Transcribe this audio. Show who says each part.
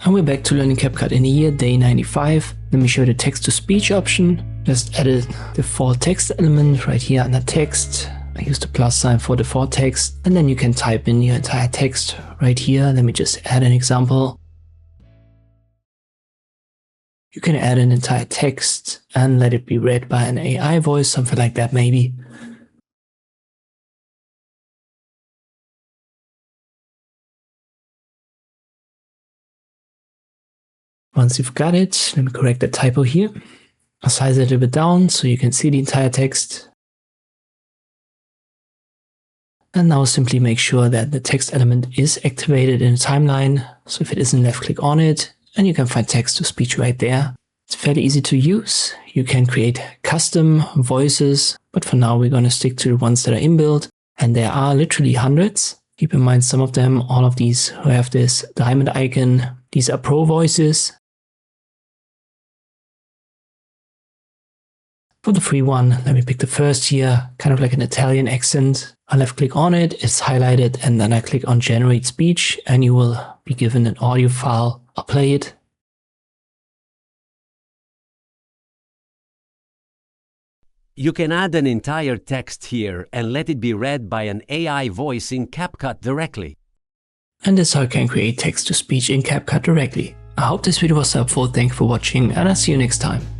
Speaker 1: And we're back to learning CapCut in here, day 95. Let me show you the text-to-speech option. Just added the default text element right here under text. I use the plus sign for default text, and then you can type in your entire text right here. Let me just add an example. You can add an entire text and let it be read by an AI voice, something like that maybe. Once you've got it, let me correct the typo here. I'll size it a little bit down so you can see the entire text. And now simply make sure that the text element is activated in the timeline. So if it isn't, left click on it and you can find text to speech right there. It's fairly easy to use. You can create custom voices, but for now we're going to stick to the ones that are inbuilt. And there are literally hundreds. Keep in mind some of them, all of these who have this diamond icon, these are pro voices. For the free one, let me pick the first here, kind of like an Italian accent. I left click on it, it's highlighted, and then I click on generate speech and you will be given an audio file. I'll play it.
Speaker 2: You can add an entire text here and let it be read by an AI voice in CapCut directly.
Speaker 1: And that's how you can create text to speech in CapCut directly. I hope this video was helpful, thank you for watching and I'll see you next time.